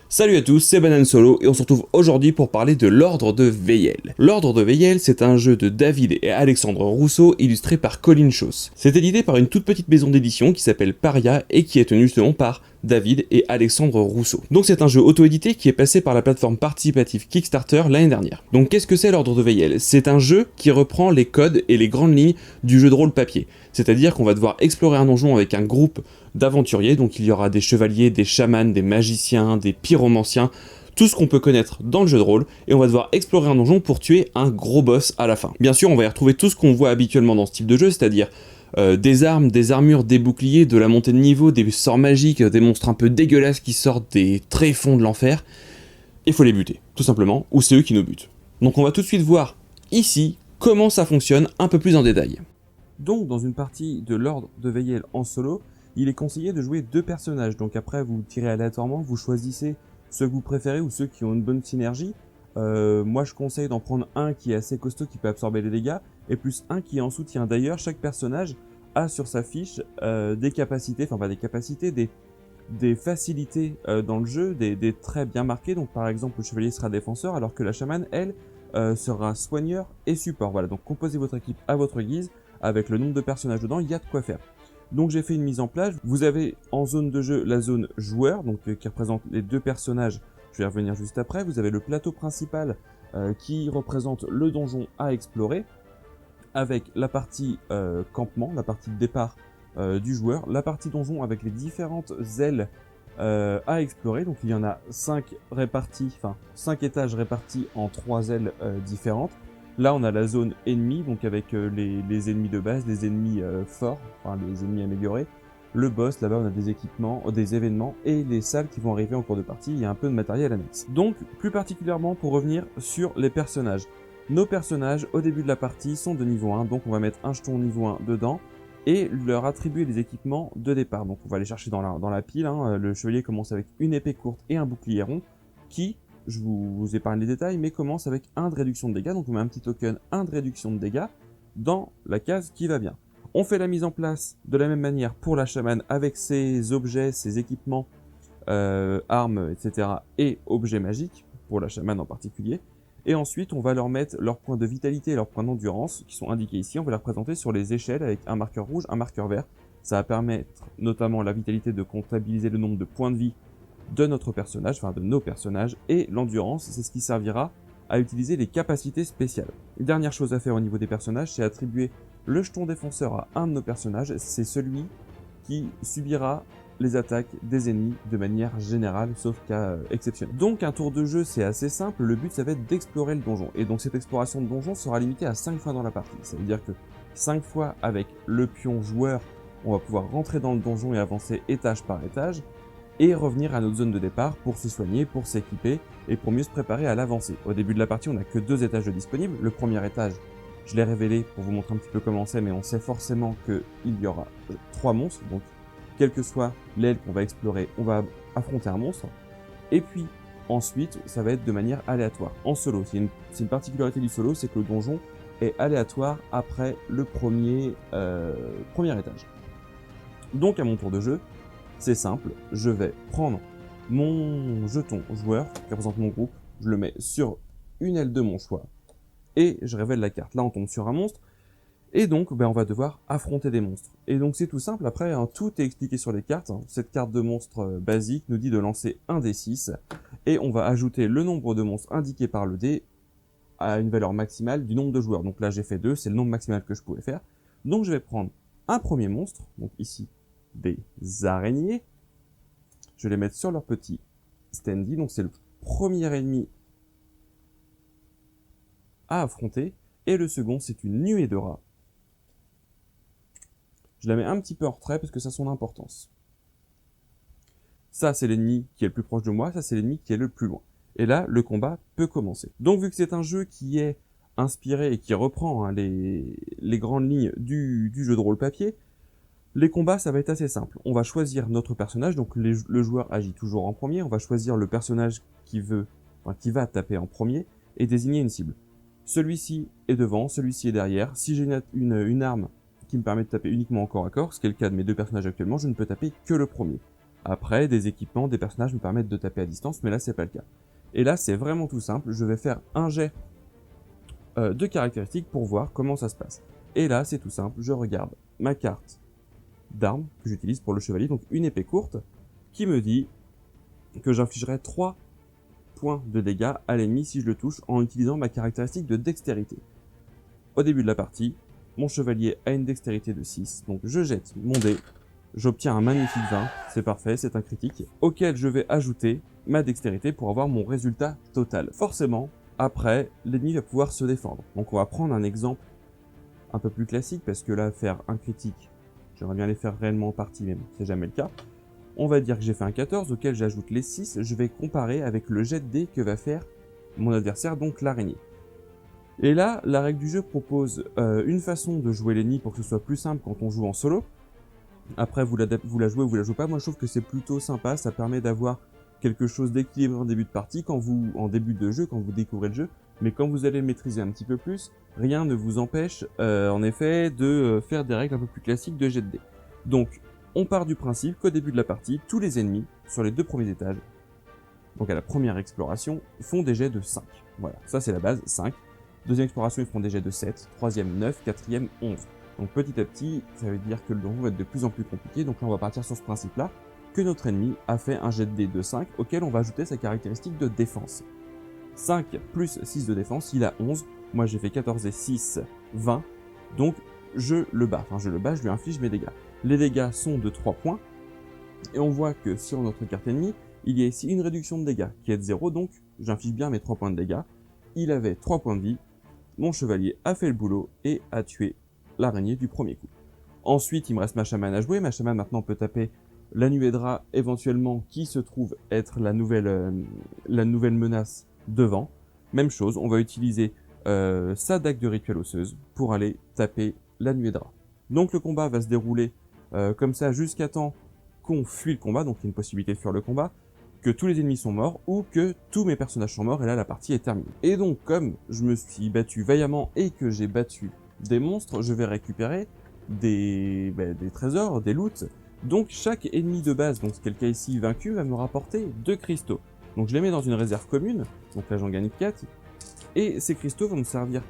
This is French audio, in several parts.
Salut à tous, c'est Banane Solo et on se retrouve aujourd'hui pour parler de l'Ordre de Veyel. L'Ordre de Veyel, c'est un jeu de David et Alexandre Rousseau illustré par Colin Chauss. C'est édité par une toute petite maison d'édition qui s'appelle Paria et qui est tenue justement par David et Alexandre Rousseau. Donc c'est un jeu auto-édité qui est passé par la plateforme participative Kickstarter l'année dernière. Donc qu'est-ce que c'est l'Ordre de Veyel? C'est un jeu qui reprend les codes et les grandes lignes du jeu de rôle papier. C'est-à-dire qu'on va devoir explorer un donjon avec un groupe d'aventuriers, donc il y aura des chevaliers, des chamans, des magiciens, des pyromanciens, tout ce qu'on peut connaître dans le jeu de rôle, et on va devoir explorer un donjon pour tuer un gros boss à la fin. Bien sûr, on va y retrouver tout ce qu'on voit habituellement dans ce type de jeu, c'est-à-dire des armes, des armures, des boucliers, de la montée de niveau, des sorts magiques, des monstres un peu dégueulasses qui sortent des tréfonds de l'enfer. Il faut les buter, tout simplement, ou c'est eux qui nous butent. Donc on va tout de suite voir ici comment ça fonctionne un peu plus en détail. Donc dans une partie de l'Ordre de Veyel en solo, il est conseillé de jouer deux personnages. Donc après vous tirez aléatoirement, vous choisissez ceux que vous préférez ou ceux qui ont une bonne synergie. Moi je conseille d'en prendre un qui est assez costaud, qui peut absorber les dégâts, et plus un qui est en soutien. D'ailleurs chaque personnage a sur sa fiche des capacités, enfin pas des capacités, des facilités dans le jeu, des traits bien marqués. Donc par exemple le chevalier sera défenseur alors que la chamane elle sera soigneur et support. Voilà, donc composez votre équipe à votre guise. Avec le nombre de personnages dedans, il y a de quoi faire. Donc j'ai fait une mise en place. Vous avez en zone de jeu la zone joueur, donc qui représente les deux personnages. Je vais y revenir juste après. Vous avez le plateau principal qui représente le donjon à explorer, avec la partie campement, la partie de départ du joueur, la partie donjon avec les différentes ailes à explorer. Donc il y en a 5 étages répartis en 3 ailes différentes. Là, on a la zone ennemie, donc avec les ennemis de base, les ennemis forts, enfin les ennemis améliorés. Le boss, là-bas, on a des équipements, des événements et les salles qui vont arriver en cours de partie. Il y a un peu de matériel annexe. Donc, plus particulièrement pour revenir sur les personnages. Nos personnages, au début de la partie, sont de niveau 1, donc on va mettre un jeton niveau 1 dedans et leur attribuer les équipements de départ. Donc, on va les chercher dans la pile. Le chevalier commence avec une épée courte et un bouclier rond qui... Je vous épargne les détails, mais commence avec 1 de réduction de dégâts. Donc on met un petit token 1 de réduction de dégâts dans la case qui va bien. On fait la mise en place de la même manière pour la chamane avec ses objets, ses équipements, armes, etc. et objets magiques, pour la chamane en particulier. Et ensuite, on va leur mettre leurs points de vitalité et leurs points d'endurance, qui sont indiqués ici. On va les représenter sur les échelles avec un marqueur rouge, un marqueur vert. Ça va permettre notamment la vitalité de comptabiliser le nombre de points de vie de notre personnage, enfin de nos personnages, et l'endurance, c'est ce qui servira à utiliser les capacités spéciales. Une dernière chose à faire au niveau des personnages, c'est attribuer le jeton défenseur à un de nos personnages, c'est celui qui subira les attaques des ennemis de manière générale, sauf cas exceptionnel. Donc un tour de jeu c'est assez simple, le but ça va être d'explorer le donjon, et donc cette exploration de donjon sera limitée à 5 fois dans la partie, ça veut dire que 5 fois avec le pion joueur, on va pouvoir rentrer dans le donjon et avancer étage par étage, et revenir à notre zone de départ pour se soigner, pour s'équiper et pour mieux se préparer à l'avancée. Au début de la partie, on n'a que 2 étages de disponibles. Le premier étage, je l'ai révélé pour vous montrer un petit peu comment c'est, mais on sait forcément qu'il y aura 3 monstres, donc quelle que soit l'aile qu'on va explorer, on va affronter un monstre. Et puis ensuite, ça va être de manière aléatoire, en solo. C'est une particularité du solo, c'est que le donjon est aléatoire après le premier étage. Donc à mon tour de jeu, c'est simple, je vais prendre mon jeton joueur qui représente mon groupe, je le mets sur une aile de mon choix et je révèle la carte. Là on tombe sur un monstre et donc on va devoir affronter des monstres. Et donc c'est tout simple, après tout est expliqué sur les cartes. Cette carte de monstre basique nous dit de lancer un D6 et on va ajouter le nombre de monstres indiqué par le dé à une valeur maximale du nombre de joueurs. Donc là j'ai fait 2, c'est le nombre maximal que je pouvais faire. Donc je vais prendre un premier monstre, donc ici des araignées. Je vais les mettre sur leur petit standy. Donc c'est le premier ennemi à affronter. Et le second, c'est une nuée de rats. Je la mets un petit peu en retrait parce que ça a son importance. Ça, c'est l'ennemi qui est le plus proche de moi. Ça, c'est l'ennemi qui est le plus loin. Et là, le combat peut commencer. Donc vu que c'est un jeu qui est inspiré et qui reprend les grandes lignes du jeu de rôle papier, les combats, ça va être assez simple. On va choisir notre personnage, donc le joueur agit toujours en premier. On va choisir le personnage qui va taper en premier et désigner une cible. Celui-ci est devant, celui-ci est derrière. Si j'ai une arme qui me permet de taper uniquement en corps à corps, ce qui est le cas de mes 2 personnages actuellement, je ne peux taper que le premier. Après, des équipements, des personnages me permettent de taper à distance, mais là c'est pas le cas. Et là c'est vraiment tout simple, je vais faire un jet de caractéristiques pour voir comment ça se passe. Et là c'est tout simple, je regarde ma carte d'arme que j'utilise pour le chevalier, donc une épée courte, qui me dit que j'infligerai 3 points de dégâts à l'ennemi si je le touche en utilisant ma caractéristique de dextérité. Au début de la partie, mon chevalier a une dextérité de 6, donc je jette mon dé, j'obtiens un magnifique 20, c'est parfait, c'est un critique, auquel je vais ajouter ma dextérité pour avoir mon résultat total. Forcément, après, l'ennemi va pouvoir se défendre. Donc on va prendre un exemple un peu plus classique, parce que là, faire un critique, j'aimerais bien les faire réellement en partie, mais c'est jamais le cas. On va dire que j'ai fait un 14, auquel j'ajoute les 6, je vais comparer avec le jet de dés que va faire mon adversaire, donc l'araignée. Et là, la règle du jeu propose une façon de jouer l'ennemi pour que ce soit plus simple quand on joue en solo. Après, vous la jouez ou vous la jouez pas, moi je trouve que c'est plutôt sympa, ça permet d'avoir quelque chose d'équilibré en début de partie, en début de jeu, quand vous découvrez le jeu, mais quand vous allez le maîtriser un petit peu plus, rien ne vous empêche, en effet, de faire des règles un peu plus classiques de jet de dés. Donc, on part du principe qu'au début de la partie, tous les ennemis, sur les 2 premiers étages, donc à la première exploration, font des jets de 5. Voilà, ça c'est la base, 5. Deuxième exploration, ils font des jets de 7. Troisième, 9. Quatrième, 11. Donc petit à petit, ça veut dire que le donjon va être de plus en plus compliqué, donc là on va partir sur ce principe-là, que notre ennemi a fait un jet de dés de 5, auquel on va ajouter sa caractéristique de défense. 5 plus 6 de défense, il a 11. Moi j'ai fait 14 et 6, 20. Donc je le bats, je lui inflige mes dégâts. Les dégâts sont de 3 points, et on voit que sur notre carte ennemie, il y a ici une réduction de dégâts qui est de 0, donc j'inflige bien mes 3 points de dégâts. Il avait 3 points de vie, mon chevalier a fait le boulot et a tué l'araignée du premier coup. Ensuite, il me reste ma chamane à jouer. Ma chamane maintenant peut taper la Nuedra éventuellement qui se trouve être la nouvelle menace devant. Même chose, on va utiliser sa dague de rituel osseuse pour aller taper la Nuedra. Donc le combat va se dérouler comme ça jusqu'à temps qu'on fuit le combat, donc il y a une possibilité de fuir le combat, que tous les ennemis sont morts ou que tous mes personnages sont morts et là la partie est terminée. Et donc comme je me suis battu vaillamment et que j'ai battu des monstres, je vais récupérer des trésors, des loots. Donc chaque ennemi de base, donc c'est le cas ici vaincu, va me rapporter 2 cristaux. Donc je les mets dans une réserve commune, donc là j'en gagne 4, et ces cristaux vont me servir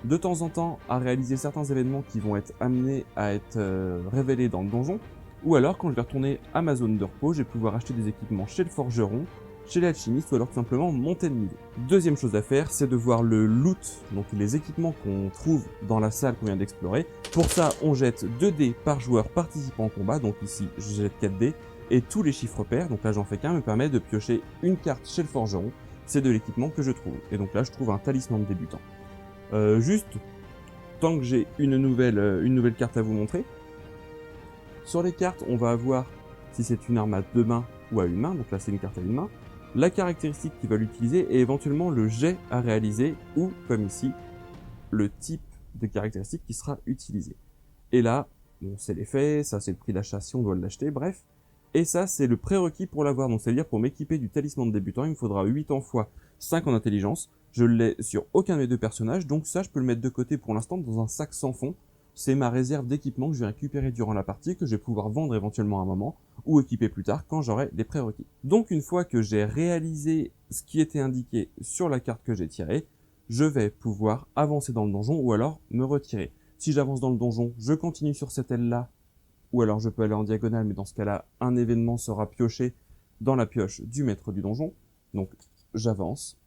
de temps en temps à réaliser certains événements qui vont être amenés à être révélés dans le donjon, ou alors quand je vais retourner à ma zone de repos, je vais pouvoir acheter des équipements chez le forgeron, chez l'alchimiste, ou alors tout simplement monter de niveau. Deuxième chose à faire, c'est de voir le loot, donc les équipements qu'on trouve dans la salle qu'on vient d'explorer. Pour ça, on jette 2 dés par joueur participant au combat, donc ici je jette 4 dés, et tous les chiffres pairs, donc là j'en fais qu'un, me permet de piocher une carte chez le forgeron, c'est de l'équipement que je trouve. Et donc là je trouve un talisman de débutant. Juste, tant que j'ai une nouvelle carte à vous montrer, sur les cartes on va avoir, si c'est une arme à 2 mains ou à une main, donc là c'est une carte à une main, la caractéristique qui va l'utiliser et éventuellement le jet à réaliser ou, comme ici, le type de caractéristique qui sera utilisé. Et là, bon, c'est l'effet, ça c'est le prix d'achat si on doit l'acheter, bref. Et ça c'est le prérequis pour l'avoir, donc c'est-à-dire pour m'équiper du talisman de débutant, il me faudra 8 en foi, 5 en intelligence. Je l'ai sur aucun de mes 2 personnages, donc ça je peux le mettre de côté pour l'instant dans un sac sans fond. C'est ma réserve d'équipement que je vais récupérer durant la partie, que je vais pouvoir vendre éventuellement à un moment, ou équiper plus tard quand j'aurai les prérequis. Donc une fois que j'ai réalisé ce qui était indiqué sur la carte que j'ai tirée, je vais pouvoir avancer dans le donjon ou alors me retirer. Si j'avance dans le donjon, je continue sur cette aile-là, ou alors je peux aller en diagonale, mais dans ce cas-là, un événement sera pioché dans la pioche du maître du donjon. Donc j'avance,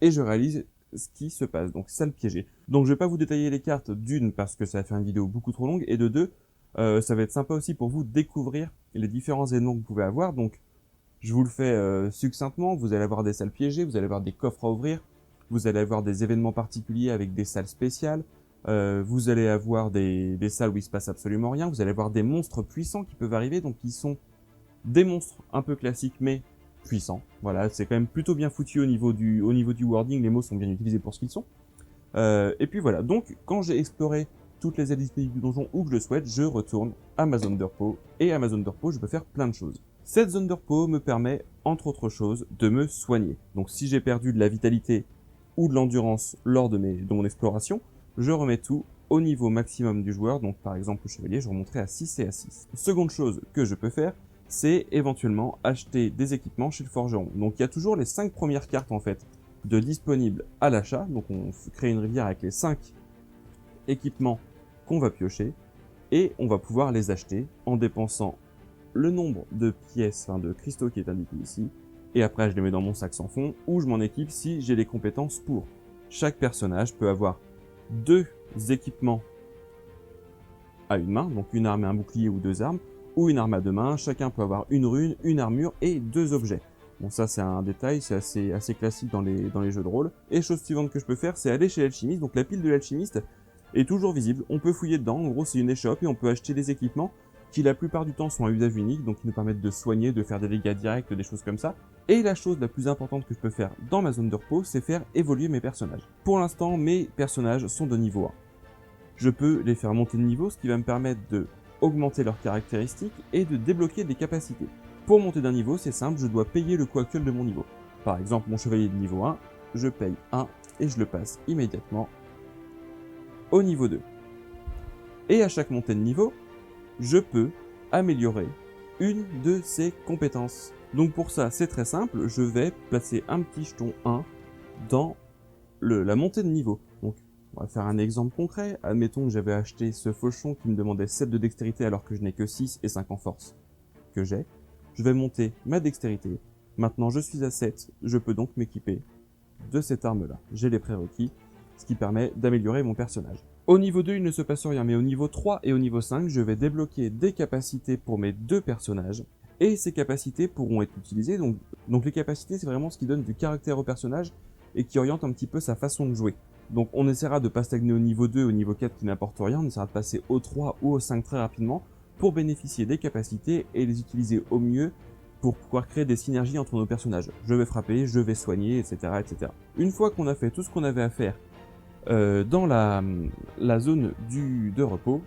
et je réalise ce qui se passe, donc ça le piéger. Donc je vais pas vous détailler les cartes, d'une parce que ça va faire une vidéo beaucoup trop longue, et de deux, ça va être sympa aussi pour vous de découvrir les différents événements que vous pouvez avoir. Donc je vous le fais succinctement, vous allez avoir des salles piégées, vous allez avoir des coffres à ouvrir, vous allez avoir des événements particuliers avec des salles spéciales, vous allez avoir des salles où il se passe absolument rien, vous allez avoir des monstres puissants qui peuvent arriver, donc qui sont des monstres un peu classiques mais puissants. Voilà, c'est quand même plutôt bien foutu au niveau du wording, les mots sont bien utilisés pour ce qu'ils sont. Et puis voilà, donc quand j'ai exploré toutes les ailes disponibles du donjon où que je le souhaite, je retourne à ma zone de repos, et à ma zone de repos, je peux faire plein de choses. Cette zone de repos me permet, entre autres choses, de me soigner. Donc si j'ai perdu de la vitalité ou de l'endurance lors de mon exploration, je remets tout au niveau maximum du joueur, donc par exemple le chevalier, je remonterai à 6 et à 6. Seconde chose que je peux faire, c'est éventuellement acheter des équipements chez le forgeron. Donc il y a toujours les 5 premières cartes en fait de disponibles à l'achat. Donc on crée une rivière avec les 5 équipements qu'on va piocher et on va pouvoir les acheter en dépensant le nombre de pièces, enfin de cristaux qui est indiqué ici, et après je les mets dans mon sac sans fond ou je m'en équipe si j'ai les compétences pour. Chaque personnage peut avoir 2 équipements à une main, donc une arme et un bouclier ou 2 armes, ou une arme à 2 mains. Chacun peut avoir une rune, une armure et 2 objets. Bon, ça c'est un détail, c'est assez classique dans les jeux de rôle. Et chose suivante que je peux faire, c'est aller chez l'alchimiste. Donc la pile de l'alchimiste est toujours visible, on peut fouiller dedans, en gros c'est une échoppe et on peut acheter des équipements qui la plupart du temps sont à usage unique, donc qui nous permettent de soigner, de faire des dégâts directs, des choses comme ça. Et la chose la plus importante que je peux faire dans ma zone de repos, c'est faire évoluer mes personnages. Pour l'instant, mes personnages sont de niveau 1. Je peux les faire monter de niveau, ce qui va me permettre de augmenter leurs caractéristiques et de débloquer des capacités. Pour monter d'un niveau, c'est simple, je dois payer le coût actuel de mon niveau. Par exemple, mon chevalier de niveau 1, je paye 1 et je le passe immédiatement au niveau 2. Et à chaque montée de niveau, je peux améliorer une de ses compétences. Donc pour ça, c'est très simple, je vais placer un petit jeton 1 dans la montée de niveau. Donc on va faire un exemple concret. Admettons que j'avais acheté ce fauchon qui me demandait 7 de dextérité alors que je n'ai que 6 et 5 en force que j'ai. Je vais monter ma dextérité. Maintenant je suis à 7, je peux donc m'équiper de cette arme-là. J'ai les prérequis, ce qui permet d'améliorer mon personnage. Au niveau 2, il ne se passe rien, mais au niveau 3 et au niveau 5, je vais débloquer des capacités pour mes 2 personnages. Et ces capacités pourront être utilisées. Donc les capacités, c'est vraiment ce qui donne du caractère au personnage et qui oriente un petit peu sa façon de jouer. Donc on essaiera de ne pas stagner au niveau 2, au niveau 4 qui n'apporte rien, on essaiera de passer au 3 ou au 5 très rapidement pour bénéficier des capacités et les utiliser au mieux pour pouvoir créer des synergies entre nos personnages. Je vais frapper, je vais soigner, etc. etc. Une fois qu'on a fait tout ce qu'on avait à faire dans la zone de repos,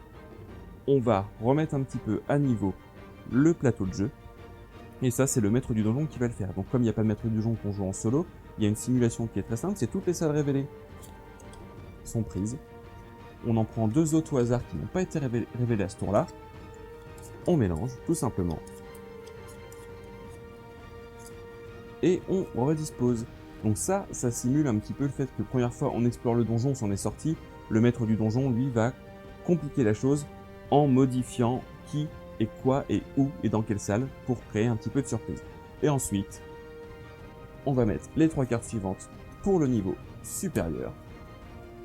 on va remettre un petit peu à niveau le plateau de jeu. Et ça, c'est le maître du donjon qui va le faire. Donc comme il n'y a pas de maître du donjon qu'on joue en solo, il y a une simulation qui est très simple, c'est toutes les salles révélées sont prises. On en prend 2 autres au hasard qui n'ont pas été révélées à ce tour-là. On mélange, tout simplement. Et on redispose. Donc ça simule un petit peu le fait que la première fois on explore le donjon, on s'en est sorti. Le maître du donjon, lui, va compliquer la chose en modifiant qui et quoi et où et dans quelle salle pour créer un petit peu de surprise. Et ensuite, on va mettre les 3 cartes suivantes pour le niveau supérieur,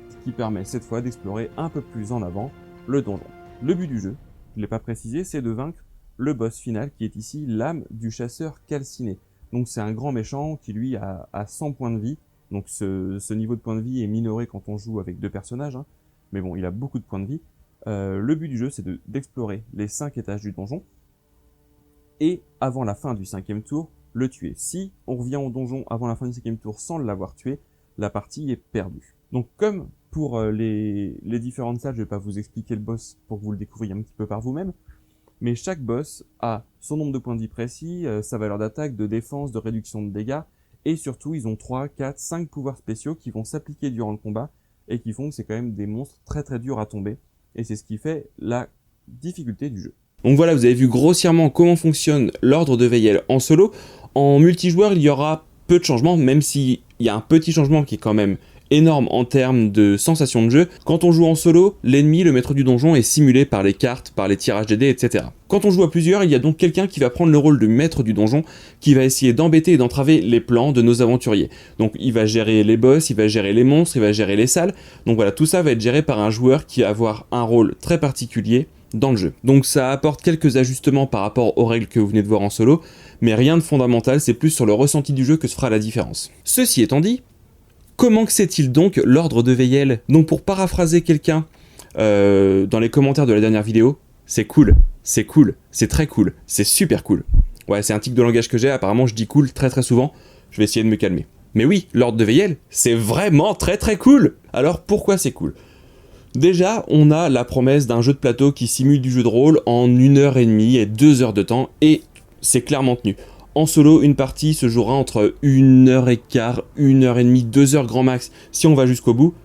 ce qui permet cette fois d'explorer un peu plus en avant le donjon. Le but du jeu, je ne l'ai pas précisé, c'est de vaincre le boss final qui est ici l'âme du chasseur calciné. Donc c'est un grand méchant qui lui a 100 points de vie, donc ce niveau de points de vie est minoré quand on joue avec 2 personnages, hein. Mais bon, il a beaucoup de points de vie. Le but du jeu, c'est d'explorer les 5 étages du donjon, et avant la fin du 5e tour, le tuer. Si on revient au donjon avant la fin du 5e tour sans l'avoir tué, la partie est perdue. Donc comme pour les différentes salles, je ne vais pas vous expliquer le boss pour que vous le découvriez un petit peu par vous-même, mais chaque boss a son nombre de points de vie précis, sa valeur d'attaque, de défense, de réduction de dégâts, et surtout ils ont 3, 4, 5 pouvoirs spéciaux qui vont s'appliquer durant le combat, et qui font que c'est quand même des monstres très très durs à tomber, et c'est ce qui fait la difficulté du jeu. Donc voilà, vous avez vu grossièrement comment fonctionne l'ordre de Veyel en solo. En multijoueur, il y aura peu de changements, même s'il y a un petit changement qui est quand même énorme en termes de sensation de jeu. Quand on joue en solo, l'ennemi, le maître du donjon, est simulé par les cartes, par les tirages des dés, etc. Quand on joue à plusieurs, il y a donc quelqu'un qui va prendre le rôle de maître du donjon, qui va essayer d'embêter et d'entraver les plans de nos aventuriers. Donc il va gérer les boss, il va gérer les monstres, il va gérer les salles. Donc voilà, tout ça va être géré par un joueur qui va avoir un rôle très particulier dans le jeu. Donc ça apporte quelques ajustements par rapport aux règles que vous venez de voir en solo, mais rien de fondamental, c'est plus sur le ressenti du jeu que se fera la différence. Ceci étant dit, comment que c'est-il donc l'ordre de Veyel? Donc pour paraphraser quelqu'un dans les commentaires de la dernière vidéo, c'est cool, c'est très cool, c'est super cool. Ouais, c'est un tic de langage que j'ai, apparemment je dis cool très très souvent, je vais essayer de me calmer. Mais oui, l'ordre de Veyel, c'est vraiment très très cool. Alors pourquoi c'est cool? Déjà, on a la promesse d'un jeu de plateau qui simule du jeu de rôle en 1h30 et 2 heures de temps, et c'est clairement tenu. En solo, une partie se jouera entre 1h15, 1h30, 2 heures grand max si on va jusqu'au bout,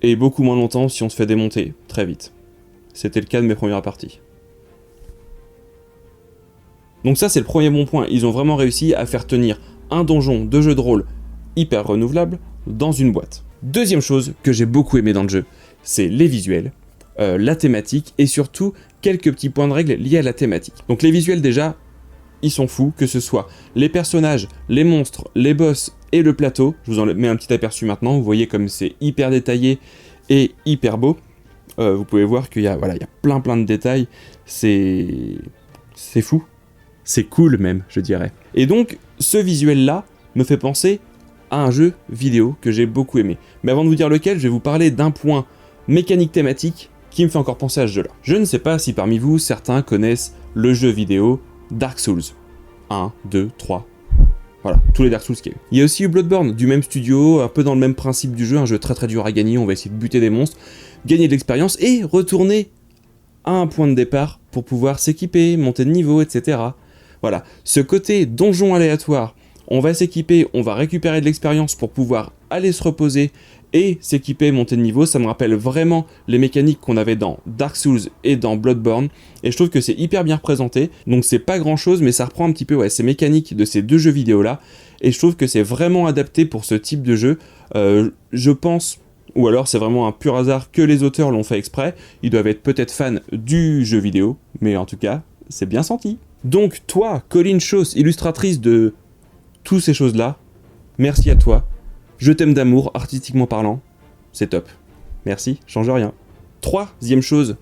et beaucoup moins longtemps si on se fait démonter très vite. C'était le cas de mes premières parties. Donc ça c'est le premier bon point, ils ont vraiment réussi à faire tenir un donjon de jeu de rôle hyper renouvelable dans une boîte. Deuxième chose que j'ai beaucoup aimé dans le jeu, c'est les visuels, la thématique et surtout quelques petits points de règle liés à la thématique. Donc les visuels déjà, ils sont fous, que ce soit les personnages, les monstres, les boss et le plateau. Je vous en mets un petit aperçu maintenant, vous voyez comme c'est hyper détaillé et hyper beau. Vous pouvez voir qu'il y a, voilà, il y a plein de détails, c'est fou. C'est cool même, je dirais. Et donc, ce visuel-là me fait penser à un jeu vidéo que j'ai beaucoup aimé. Mais avant de vous dire lequel, je vais vous parler d'un point mécanique thématique qui me fait encore penser à ce jeu-là. Je ne sais pas si parmi vous, certains connaissent le jeu vidéo Dark Souls. 1, 2, 3... Voilà, tous les Dark Souls qu'il y a eu. Il y a aussi eu Bloodborne, du même studio, un peu dans le même principe du jeu, un jeu très dur à gagner, on va essayer de buter des monstres, gagner de l'expérience et retourner à un point de départ pour pouvoir s'équiper, monter de niveau, etc. Voilà, ce côté donjon aléatoire, on va s'équiper, on va récupérer de l'expérience pour pouvoir aller se reposer et s'équiper, monter de niveau, ça me rappelle vraiment les mécaniques qu'on avait dans Dark Souls et dans Bloodborne, et je trouve que c'est hyper bien représenté, donc c'est pas grand chose, mais ça reprend un petit peu ces mécaniques de ces deux jeux vidéo là, et je trouve que c'est vraiment adapté pour ce type de jeu. Je pense, ou alors c'est vraiment un pur hasard que les auteurs l'ont fait exprès, ils doivent être peut-être fans du jeu vidéo, mais en tout cas, c'est bien senti. Donc toi, Colleen Chos, illustratrice de toutes ces choses-là, merci à toi. Je t'aime d'amour, artistiquement parlant, c'est top. Merci, change rien. Troisième chose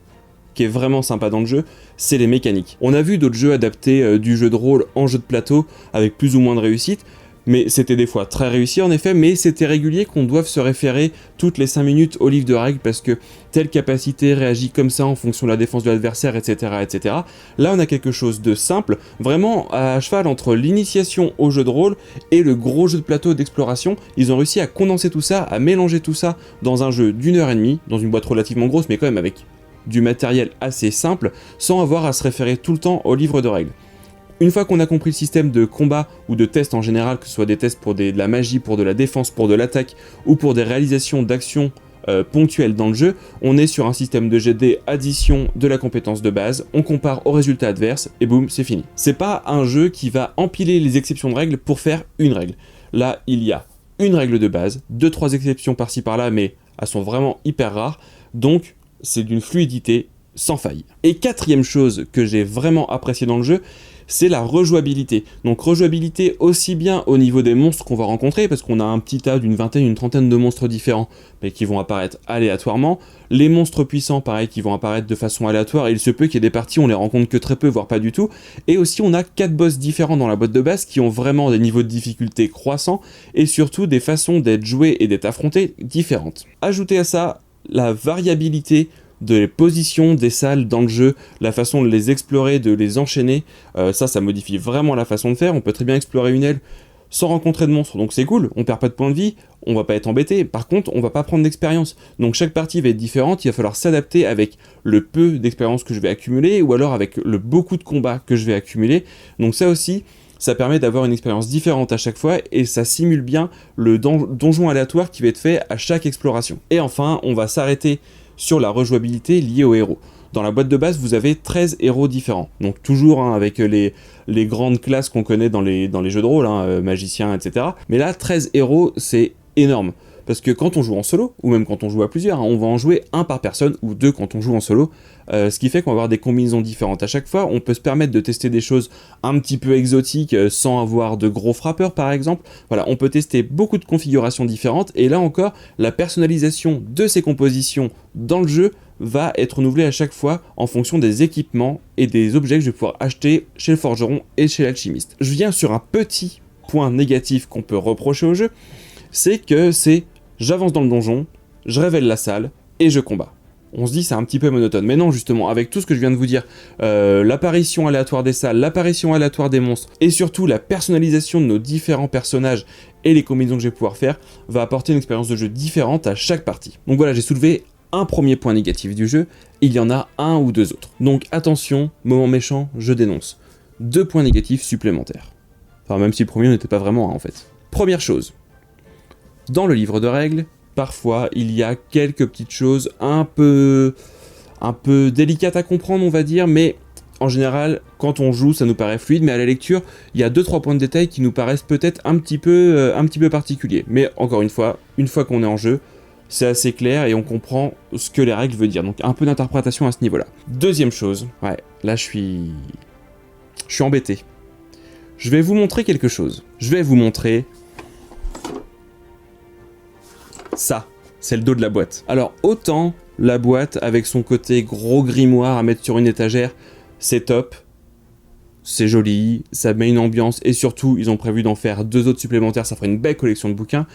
qui est vraiment sympa dans le jeu, c'est les mécaniques. On a vu d'autres jeux adaptés du jeu de rôle en jeu de plateau avec plus ou moins de réussite, mais c'était des fois très réussi en effet, mais c'était régulier qu'on doive se référer toutes les 5 minutes au livre de règles parce que telle capacité réagit comme ça en fonction de la défense de l'adversaire, etc., etc. Là on a quelque chose de simple, vraiment à cheval entre l'initiation au jeu de rôle et le gros jeu de plateau d'exploration. Ils ont réussi à condenser tout ça, à mélanger tout ça dans un jeu d'1h30, dans une boîte relativement grosse mais quand même avec du matériel assez simple, sans avoir à se référer tout le temps au livre de règles. Une fois qu'on a compris le système de combat ou de tests en général, que ce soit des tests pour de la magie, pour de la défense, pour de l'attaque ou pour des réalisations d'actions ponctuelles dans le jeu, on est sur un système de jet de dés addition de la compétence de base, on compare au résultat adverse et boum, c'est fini. C'est pas un jeu qui va empiler les exceptions de règles pour faire une règle. Là, il y a une règle de base, 2-3 exceptions par-ci par-là, mais elles sont vraiment hyper rares, donc c'est d'une fluidité sans faille. Et quatrième chose que j'ai vraiment apprécié dans le jeu, c'est la rejouabilité. Donc rejouabilité aussi bien au niveau des monstres qu'on va rencontrer, parce qu'on a un petit tas d'une vingtaine, une trentaine de monstres différents, mais qui vont apparaître aléatoirement. Les monstres puissants, pareil, qui vont apparaître de façon aléatoire, et il se peut qu'il y ait des parties où on les rencontre que très peu, voire pas du tout. Et aussi on a 4 boss différents dans la boîte de base, qui ont vraiment des niveaux de difficulté croissants, et surtout des façons d'être joués et d'être affrontés différentes. Ajoutez à ça la variabilité de positions des salles dans le jeu, la façon de les explorer, de les enchaîner, ça modifie vraiment la façon de faire. On peut très bien explorer une aile sans rencontrer de monstres, donc c'est cool, on perd pas de points de vie, on va pas être embêté, par contre on va pas prendre d'expérience, donc chaque partie va être différente, il va falloir s'adapter avec le peu d'expérience que je vais accumuler, ou alors avec le beaucoup de combats que je vais accumuler, donc ça aussi, ça permet d'avoir une expérience différente à chaque fois, et ça simule bien le donjon aléatoire qui va être fait à chaque exploration. Et enfin, on va s'arrêter sur la rejouabilité liée aux héros. Dans la boîte de base, vous avez 13 héros différents. Donc toujours avec les grandes classes qu'on connaît dans les jeux de rôle, magiciens, etc. Mais là, 13 héros, c'est énorme. Parce que quand on joue en solo, ou même quand on joue à plusieurs, on va en jouer un par personne, ou deux quand on joue en solo, ce qui fait qu'on va avoir des combinaisons différentes à chaque fois. On peut se permettre de tester des choses un petit peu exotiques, sans avoir de gros frappeurs par exemple. Voilà, on peut tester beaucoup de configurations différentes, et là encore, la personnalisation de ces compositions dans le jeu va être renouvelée à chaque fois en fonction des équipements et des objets que je vais pouvoir acheter chez le forgeron et chez l'alchimiste. Je viens sur un petit point négatif qu'on peut reprocher au jeu, c'est que j'avance dans le donjon, je révèle la salle, et je combats. On se dit c'est un petit peu monotone, mais non justement, avec tout ce que je viens de vous dire, l'apparition aléatoire des salles, l'apparition aléatoire des monstres, et surtout la personnalisation de nos différents personnages et les combinaisons que je vais pouvoir faire, va apporter une expérience de jeu différente à chaque partie. Donc voilà, j'ai soulevé un premier point négatif du jeu, il y en a un ou deux autres. Donc attention, moment méchant, je dénonce. 2 points négatifs supplémentaires. Enfin même si le premier n'était pas vraiment un en fait. Première chose, dans le livre de règles, parfois il y a quelques petites choses un peu délicates à comprendre on va dire, mais en général, quand on joue, ça nous paraît fluide, mais à la lecture, il y a 2-3 points de détail qui nous paraissent peut-être un petit peu particuliers. Mais encore une fois qu'on est en jeu, c'est assez clair et on comprend ce que les règles veulent dire. Donc un peu d'interprétation à ce niveau-là. Deuxième chose, ouais, là je suis embêté. Je vais vous montrer quelque chose. Je vais vous montrer ça. C'est le dos de la boîte. Alors autant la boîte avec son côté gros grimoire à mettre sur une étagère, c'est top. C'est joli, ça met une ambiance et surtout ils ont prévu d'en faire 2 autres supplémentaires, ça ferait une belle collection de bouquins.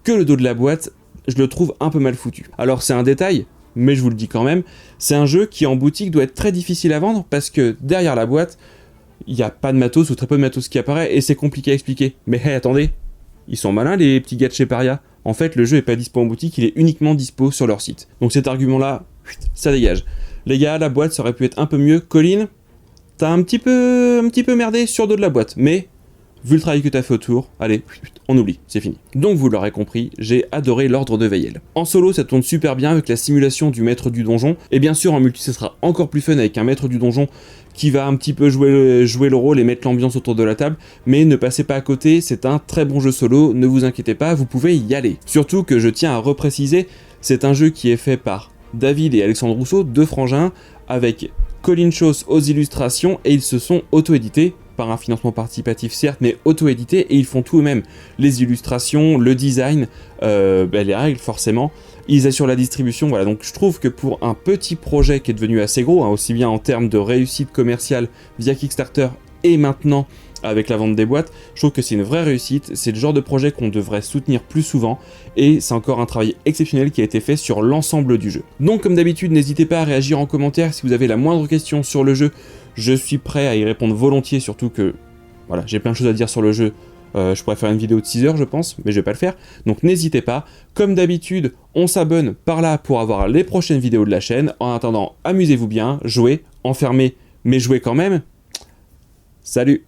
Que le dos de la boîte, je le trouve un peu mal foutu. Alors c'est un détail, mais je vous le dis quand même, c'est un jeu qui en boutique doit être très difficile à vendre parce que derrière la boîte, il n'y a pas de matos ou très peu de matos qui apparaît et c'est compliqué à expliquer. Mais hey, attendez, ils sont malins les petits gars de chez Paria. En fait, le jeu est pas dispo en boutique, il est uniquement dispo sur leur site. Donc cet argument-là, ça dégage. Les gars, la boîte, ça aurait pu être un peu mieux. Colin, t'as un petit peu merdé sur le dos de la boîte, mais vu le travail que t'as fait autour, allez, on oublie, c'est fini. Donc vous l'aurez compris, j'ai adoré l'ordre de Veyel. En solo, ça tourne super bien avec la simulation du maître du donjon, et bien sûr en multi, ça sera encore plus fun avec un maître du donjon qui va un petit peu jouer le rôle et mettre l'ambiance autour de la table, mais ne passez pas à côté, c'est un très bon jeu solo, ne vous inquiétez pas, vous pouvez y aller. Surtout que je tiens à repréciser, c'est un jeu qui est fait par David et Alexandre Rousseau, 2 frangins, avec Colin Chos aux illustrations, et ils se sont auto-édités, par un financement participatif certes, mais auto-édités, et ils font tout eux-mêmes. Les illustrations, le design, les règles forcément, ils assurent la distribution, voilà. Donc je trouve que pour un petit projet qui est devenu assez gros, hein, aussi bien en termes de réussite commerciale via Kickstarter, et maintenant avec la vente des boîtes, je trouve que c'est une vraie réussite, c'est le genre de projet qu'on devrait soutenir plus souvent, et c'est encore un travail exceptionnel qui a été fait sur l'ensemble du jeu. Donc comme d'habitude, n'hésitez pas à réagir en commentaire si vous avez la moindre question sur le jeu, je suis prêt à y répondre volontiers, surtout que voilà, j'ai plein de choses à dire sur le jeu. Je pourrais faire une vidéo de 6 heures, je pense, mais je vais pas le faire. Donc n'hésitez pas. Comme d'habitude, on s'abonne par là pour avoir les prochaines vidéos de la chaîne. En attendant, amusez-vous bien, jouez, enfermez, mais jouez quand même. Salut!